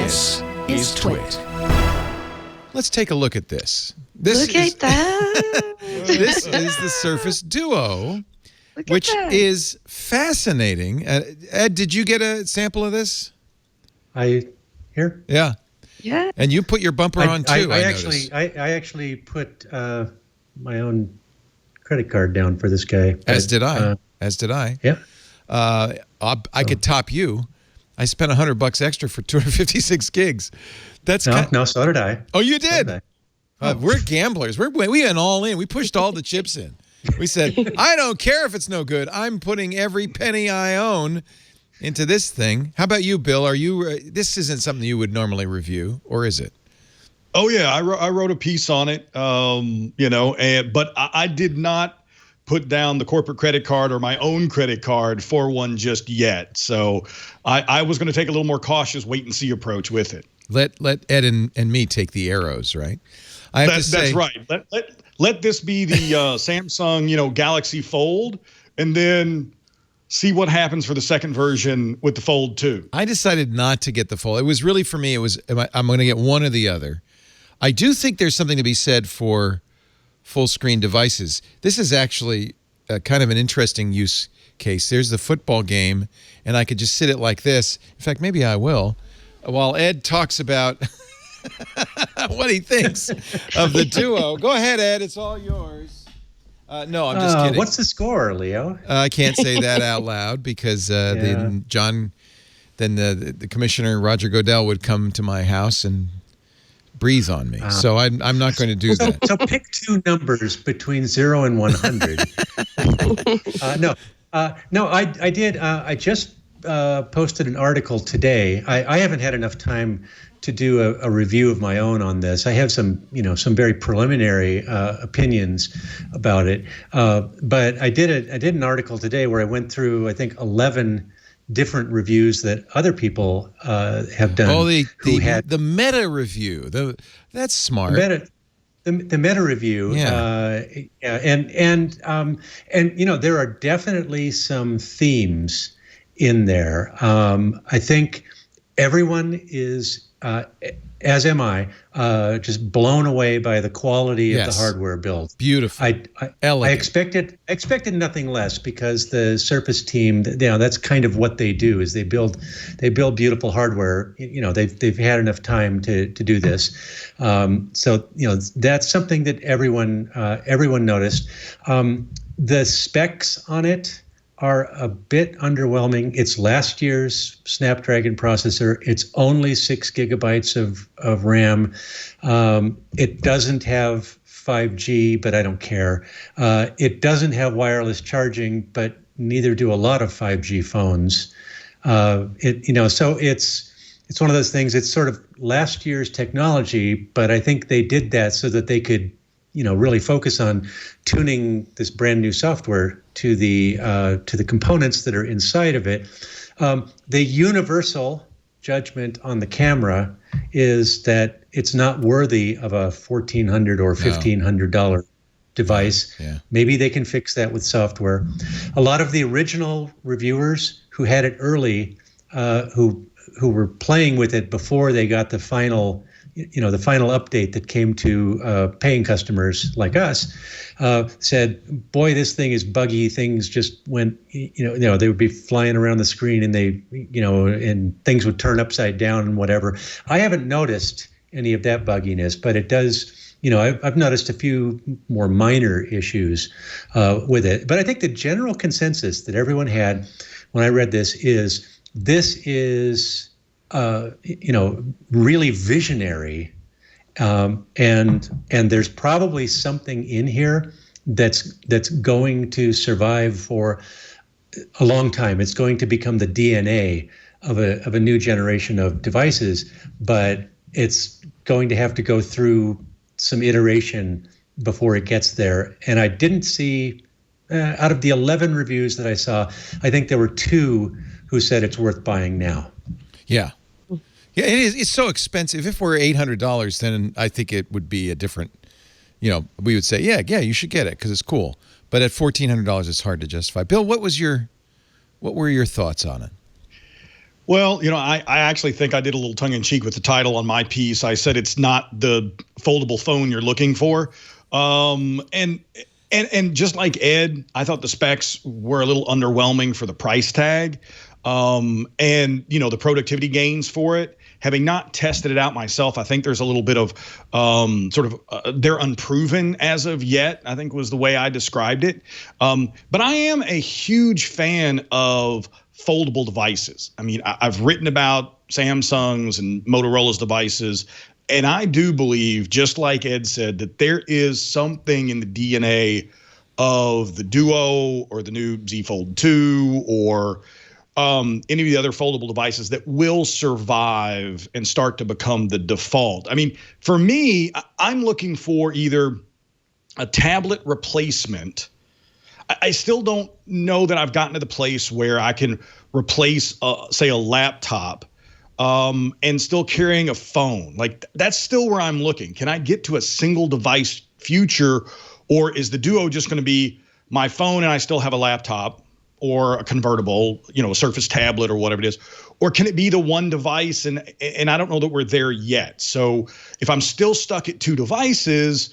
This is TWiT. Let's take a look at this. Look at that. This is the Surface Duo, which is fascinating. Ed, did you get a sample of this? Here? Yeah. Yeah. And you put your bumper on too. I actually put my own credit card down for this guy. As did I. Yeah. I could top you. I spent $100 extra for 256 gigs. That's no. So did I. Oh, you did. So did I. We're gamblers. We went all in. We pushed all the chips in. We said, I don't care if it's no good. I'm putting every penny I own into this thing. How about you, Bill? Are you? This isn't something you would normally review, or is it? Oh yeah, I wrote a piece on it. But I did not put down the corporate credit card or my own credit card for one just yet. So I was going to take a little more cautious wait and see approach with it. Let Ed and me take the arrows, right? That's right. Let this be the Samsung, Galaxy Fold, and then see what happens for the second version with the Fold 2. I decided not to get the Fold. It was really, for me, I'm going to get one or the other. I do think there's something to be said for full screen devices. This is actually kind of an interesting use case. There's the football game, and I could just sit it like this. In fact, maybe I will, while Ed talks about what he thinks of the Duo. Go ahead, Ed. It's all yours. No, I'm just kidding. What's the score, Leo? I can't say that out loud because the commissioner, Roger Goodell, would come to my house and breathe on me. So I'm not going to do that. So pick two numbers between 0 and 100. I did. I just posted an article today. I haven't had enough time to do a review of my own on this. I have some very preliminary opinions about it. But I did an article today where I went through, I think, 11 different reviews that other people have done. Oh, the meta review. That's smart. The meta review. Yeah. And there are definitely some themes in there. I think everyone is, as am I, just blown away by the quality of the hardware build. Beautiful. I expected nothing less because the Surface team, that's kind of what they do, is they build beautiful hardware. They've had enough time to do this. So that's something that everyone noticed. The specs on it are a bit underwhelming. It's last year's Snapdragon processor. It's only 6 gigabytes of RAM. It doesn't have 5G, but I don't care. It doesn't have wireless charging, but neither do a lot of 5G phones. So it's one of those things. It's sort of last year's technology, but I think they did that so that they could really focus on tuning this brand new software to the components that are inside of it. The universal judgment on the camera is that it's not worthy of a $1,400 or $1,500 device. Yeah. Maybe they can fix that with software. A lot of the original reviewers who had it early, who were playing with it before they got the final update that came to paying customers like us, said, boy, this thing is buggy. Things just went, they would be flying around the screen and and things would turn upside down and whatever. I haven't noticed any of that bugginess, but it does, I've noticed a few more minor issues with it. But I think the general consensus that everyone had when I read this is really visionary, and there's probably something in here that's going to survive for a long time. It's going to become the DNA of a new generation of devices, but it's going to have to go through some iteration before it gets there. And I didn't see, out of the 11 reviews that I saw, I think there were 2 who said it's worth buying now. Yeah. Yeah, it is. It's so expensive. If we're $800, then I think it would be a different, we would say, yeah, you should get it because it's cool. But at $1,400, it's hard to justify. Bill, what were your thoughts on it? Well, I actually think I did a little tongue-in-cheek with the title on my piece. I said it's not the foldable phone you're looking for. And just like Ed, I thought the specs were a little underwhelming for the price tag. And, the productivity gains for it. Having not tested it out myself, I think there's a little bit of they're unproven as of yet, I think was the way I described it. But I am a huge fan of foldable devices. I mean, I've written about Samsung's and Motorola's devices, and I do believe, just like Ed said, that there is something in the DNA of the Duo or the new Z Fold 2 or any of the other foldable devices that will survive and start to become the default. I mean, for me, I'm looking for either a tablet replacement. I still don't know that I've gotten to the place where I can replace, say, a laptop and still carrying a phone. Like, that's still where I'm looking. Can I get to a single device future, or is the Duo just going to be my phone and I still have a laptop or a convertible, a Surface tablet or whatever it is? Or can it be the one device? And I don't know that we're there yet. So if I'm still stuck at two devices,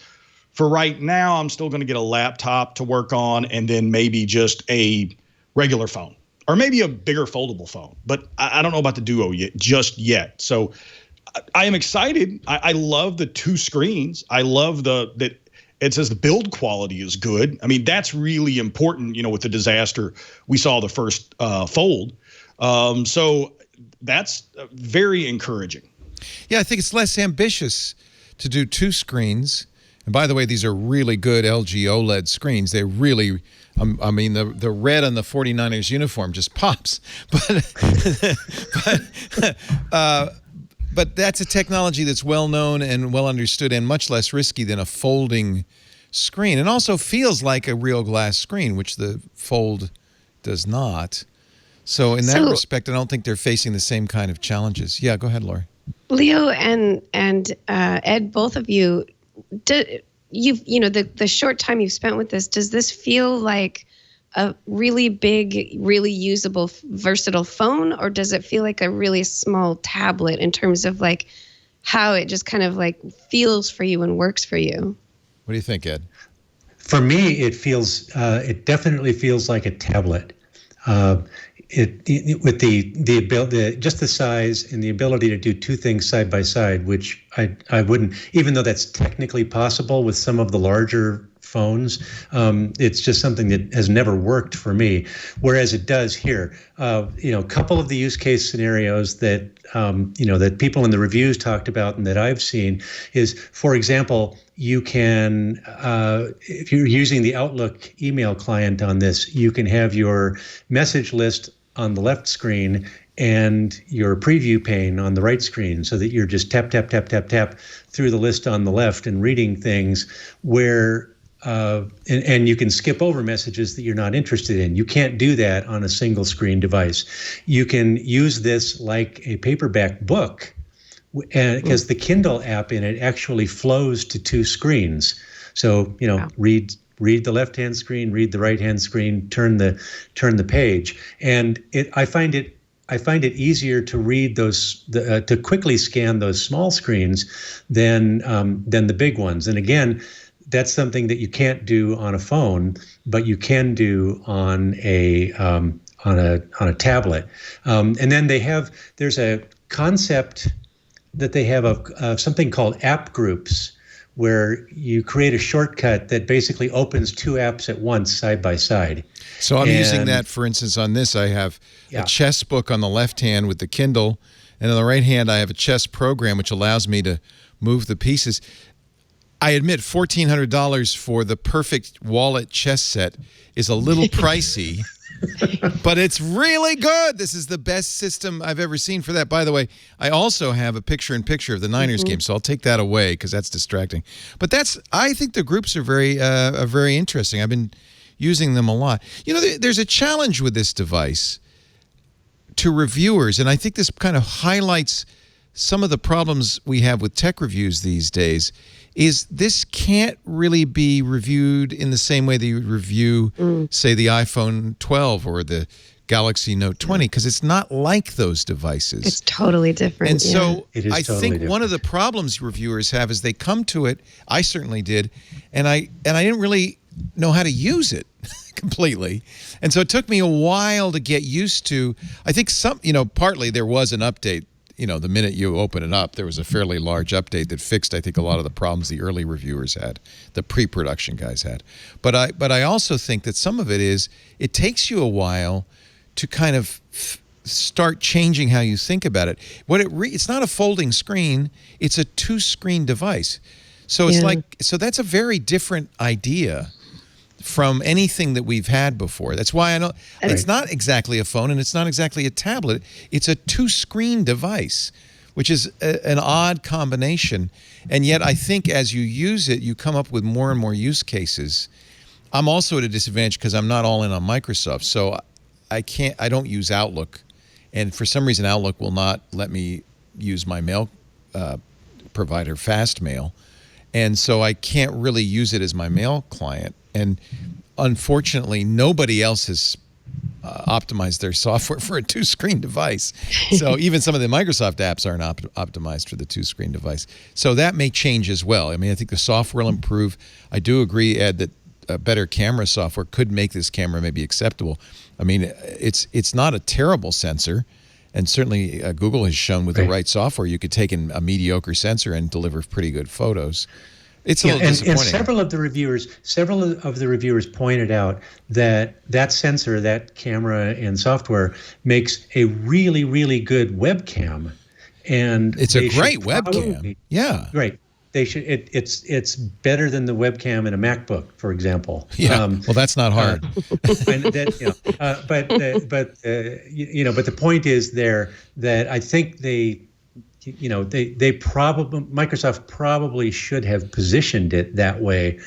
for right now, I'm still going to get a laptop to work on and then maybe just a regular phone or maybe a bigger foldable phone. But I don't know about the Duo just yet. So I am excited. I love the two screens. I love that it says the build quality is good. I mean, that's really important, with the disaster we saw the first Fold. So that's very encouraging. Yeah, I think it's less ambitious to do two screens. And by the way, these are really good LG OLED screens. They really, the red on the 49ers uniform just pops. But that's a technology that's well known and well understood and much less risky than a folding screen, and also feels like a real glass screen, which the Fold does not. So in that respect, I don't think they're facing the same kind of challenges. Yeah, go ahead, Lory. Leo and Ed, both of you, the short time you've spent with this, does this feel like a really big, really usable, versatile phone, or does it feel like a really small tablet in terms of like how it just kind of like feels for you and works for you? What do you think, Ed? For me, it definitely feels like a tablet. With the ability, just the size and the ability to do two things side by side, which I wouldn't, even though that's technically possible with some of the larger phones, it's just something that has never worked for me. Whereas it does here. A couple of the use case scenarios that that people in the reviews talked about and that I've seen is, for example, you can, if you're using the Outlook email client on this, you can have your message list on the left screen and your preview pane on the right screen, so that you're just tap, tap, tap, tap, tap through the list on the left and reading things where, and you can skip over messages that you're not interested in. You can't do that on a single screen device. You can use this like a paperback book, and because the Kindle app in it actually flows to two screens. So, wow. read the left-hand screen, read the right-hand screen, turn the page. And I find it easier to read those, to quickly scan those small screens than the big ones. And again, that's something that you can't do on a phone, but you can do on a tablet. And then there's a concept that they have of something called app groups, where you create a shortcut that basically opens two apps at once side by side. So I'm using that, for instance, on this. I have a chess book on the left hand with the Kindle, and on the right hand I have a chess program which allows me to move the pieces. I admit $1,400 for the perfect wallet chess set is a little pricey, but it's really good. This is the best system I've ever seen for that. By the way, I also have a picture-in-picture of the Niners game, so I'll take that away because that's distracting. But I think the groups are very interesting. I've been using them a lot. There's a challenge with this device to reviewers, and I think this kind of highlights some of the problems we have with tech reviews these days. Is this can't really be reviewed in the same way that you would review, say, the iPhone 12 or the Galaxy Note 20 because it's not like those devices. It's totally different. And so It is I totally think different. one of the problems reviewers have is they come to it. I certainly did, and I didn't really know how to use it completely. And so it took me a while to get used to. I think partly there was an update. The minute you open it up, there was a fairly large update that fixed, I think, a lot of the problems the early reviewers had, the pre-production guys had. But I also think that some of it is it takes you a while to kind of start changing how you think about it. It's not a folding screen; it's a two-screen device. So it's that's a very different idea from anything that we've had before. That's why I know it's not exactly a phone and it's not exactly a tablet. It's a two-screen device, which is an odd combination. And yet I think as you use it, you come up with more and more use cases. I'm also at a disadvantage because I'm not all in on Microsoft. So I don't use Outlook. And for some reason, Outlook will not let me use my mail provider, Fastmail. And so I can't really use it as my mail client. And unfortunately, nobody else has optimized their software for a two-screen device. So even some of the Microsoft apps aren't optimized for the two-screen device. So that may change as well. I mean, I think the software will improve. I do agree, Ed, that better camera software could make this camera maybe acceptable. I mean, it's not a terrible sensor. And certainly Google has shown with the right software, you could take a mediocre sensor and deliver pretty good photos. It's a little disappointing. And several of the reviewers pointed out that sensor, that camera and software makes a really, really good webcam. And it's a great webcam. Yeah. Right. They should. It's better than the webcam in a MacBook, for example. Yeah. Well, that's not hard. But the point is there that I think Microsoft probably should have positioned it that way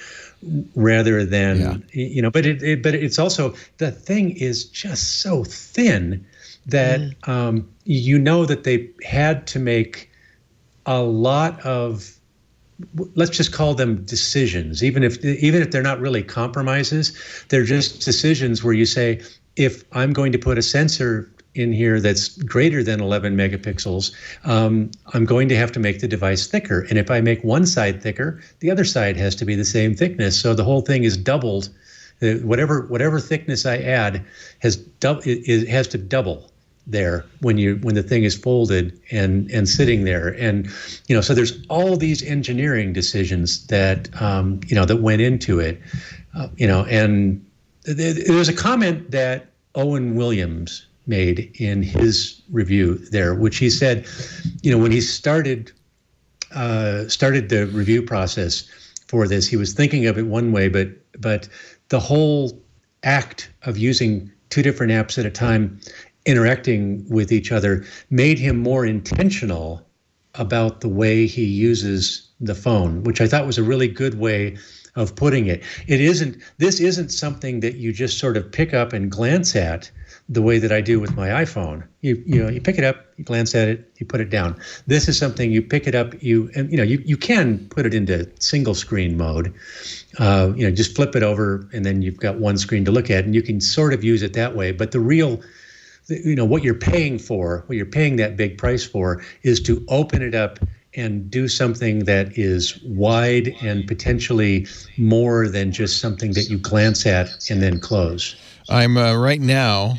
rather than but it's also, the thing is just so thin that that they had to make a lot of, let's just call them decisions, even if they're not really compromises. They're just decisions where you say, if I'm going to put a sensor in here that's greater than 11 megapixels, I'm going to have to make the device thicker. And if I make one side thicker, the other side has to be the same thickness. So the whole thing is doubled. Whatever thickness I add has to double there when the thing is folded and sitting there. And so there's all these engineering decisions that that went into it. And there was a comment that Owen Williams made in his review there, which he said, when he started the review process for this, he was thinking of it one way, but the whole act of using two different apps at a time, interacting with each other, made him more intentional about the way he uses the phone, which I thought was a really good way of putting it. This isn't something that you just sort of pick up and glance at the way that I do with my iPhone. You pick it up, you glance at it, you put it down. This is something you pick it up, you can put it into single screen mode. Just flip it over and then you've got one screen to look at, and you can sort of use it that way. But the real, what you're paying that big price for, is to open it up and do something that is wide and potentially more than just something that you glance at and then close. I'm right now,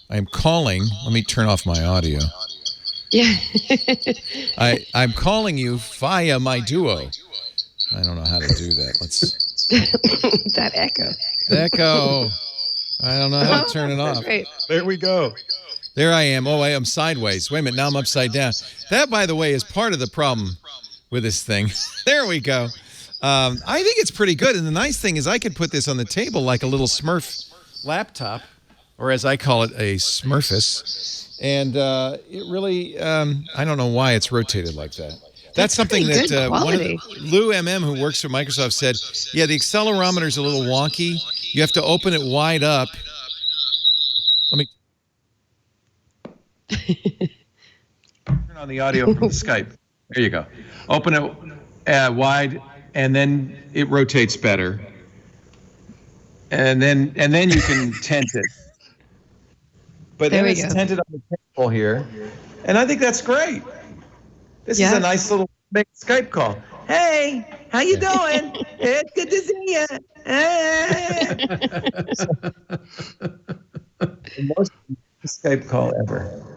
I'm calling. Let me turn off my audio. Yeah. I'm calling you via my Duo. I don't know how to do that. Let's. That echo. Echo. I don't know how to turn it off. Right. There we go. There I am. Oh, I am sideways. Wait a minute. Now I'm upside down. That, by the way, is part of the problem with this thing. There we go. I think it's pretty good. And the nice thing is I could put this on the table like a little Smurf laptop, or as I call it, a Smurfus. And it really, I don't know why it's rotated like that. That's something that Lou MM, who works for Microsoft, said, yeah, the accelerometer is a little wonky. You have to open it wide up. Let me turn on the audio from the Skype. There you go. Open it wide, and then it rotates better. And then you can tent it. but There then we it's go. tented on the table here. And I think that's great. This is a nice little big Skype call. Hey, how you doing? It's good to see you. The most Skype call ever.